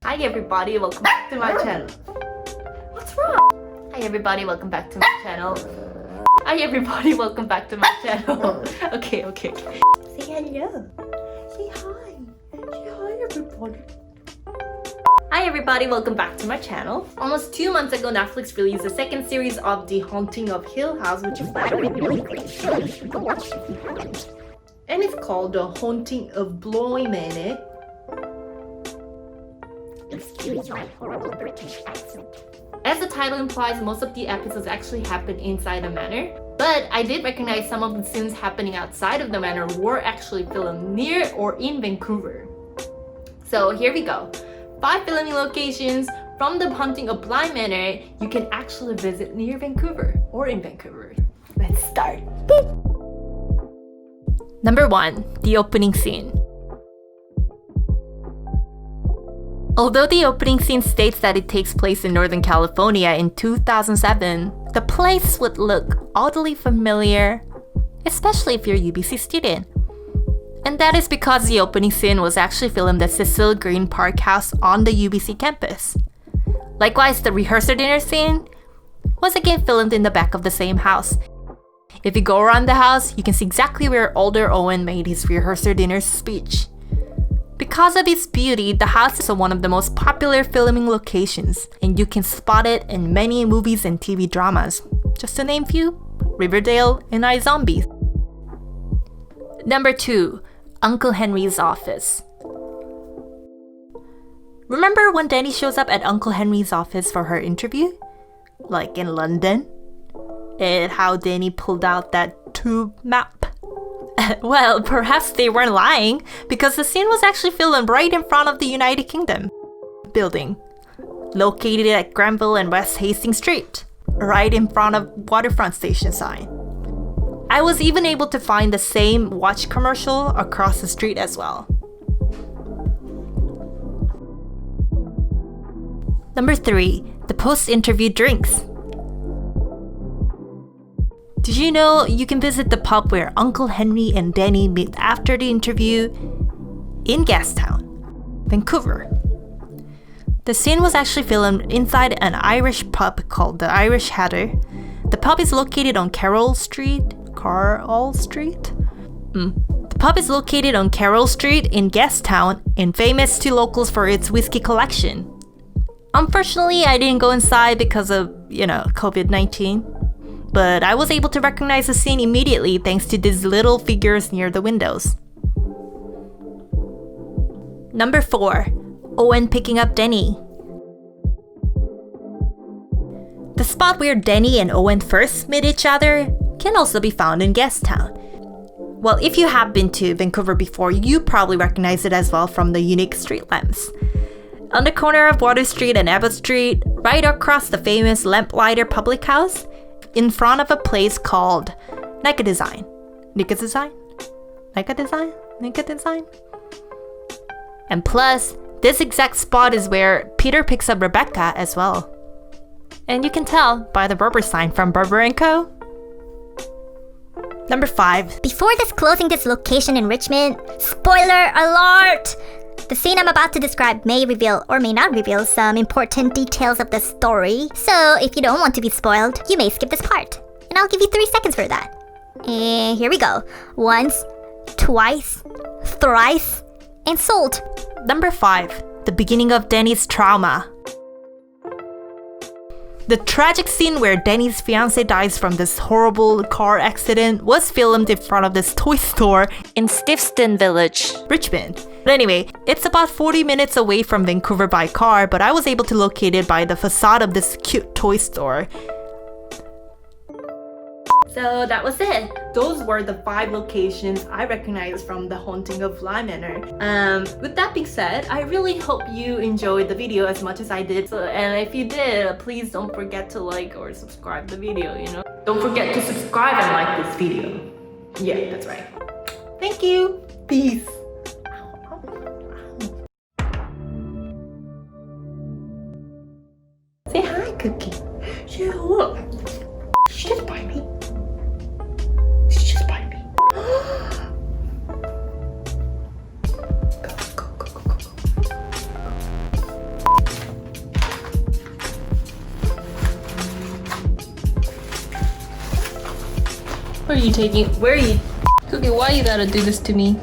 Hi everybody, welcome back to my channel. What's wrong? Hi everybody, welcome back to my channel. Hi everybody, welcome back to my channel. Okay. Say hello. Say hi. Say hi everybody. Hi everybody, welcome back to my channel. Almost 2 months ago, Netflix released the second series of The Haunting of Hill House, which is and it's called The Haunting of BLY MANOR. Excuse my horrible British accent. As the title implies, most of the episodes actually happen inside a manor, but I did recognize some of the scenes happening outside of the manor were actually filmed near or in Vancouver. So here we go. 5 filming locations from The Haunting of BLY MANOR you can actually visit near Vancouver or in Vancouver. Let's start. Number 1, the opening scene. Although the opening scene states that it takes place in Northern California in 2007, the place would look oddly familiar, especially if you're a UBC student. And that is because the opening scene was actually filmed at Cecil Green Park House on the UBC campus. Likewise, the rehearsal dinner scene was again filmed in the back of the same house. If you go around the house, you can see exactly where older Owen made his rehearsal dinner speech. Because of its beauty, the house is one of the most popular filming locations, and you can spot it in many movies and TV dramas. Just to name few, Riverdale and iZombies. Number 2, Uncle Henry's office. Remember when Dani shows up at Uncle Henry's office for her interview? Like in London? And how Dani pulled out that tube map? Well, perhaps they weren't lying, because the scene was actually filmed right in front of the United Kingdom building, located at Granville and West Hastings Street, right in front of Waterfront Station sign. I was even able to find the same watch commercial across the street as well. Number 3, the post-interview drinks. Did you know you can visit the pub where Uncle Henry and Dani meet after the interview in Gastown, Vancouver? The scene was actually filmed inside an Irish pub called the Irish Hatter. The pub is located on Carroll Street. The pub is located on Carroll Street in Gastown and famous to locals for its whiskey collection. Unfortunately, I didn't go inside because of, COVID-19. But I was able to recognize the scene immediately thanks to these little figures near the windows. Number 4, Owen picking up Dani. The spot where Dani and Owen first meet each other can also be found in Gastown. Well, if you have been to Vancouver before, you probably recognize it as well from the unique street lamps. On the corner of Water Street and Abbott Street, right across the famous Lamplighter Public House, in front of a place called Nika Design. And plus, this exact spot is where Peter picks up Rebecca as well. And you can tell by the rubber sign from Barber & Co. Number 5. Before disclosing this location in Richmond, spoiler alert! The scene I'm about to describe may reveal or may not reveal some important details of the story, so if you don't want to be spoiled, you may skip this part. And I'll give you 3 seconds for that. And here we go. Once, twice, thrice, and sold. Number 5. The beginning of Dani's trauma. The tragic scene where Dani's fiancé dies from this horrible car accident was filmed in front of this toy store in Steveston Village, Richmond. But anyway, it's about 40 minutes away from Vancouver by car, but I was able to locate it by the facade of this cute toy store. So that was it. Those were the 5 locations I recognized from The Haunting of BLY Manor. With that being said, I really hope you enjoyed the video as much as I did. And if you did, please don't forget to like or subscribe the video, Don't forget to subscribe and like this video. Yeah, that's right. Thank you. Peace. Say hi, Cookie. Say hello. She just bite me. She just bite me. Go. are you taking? Where are you? Cookie, why you gotta do this to me?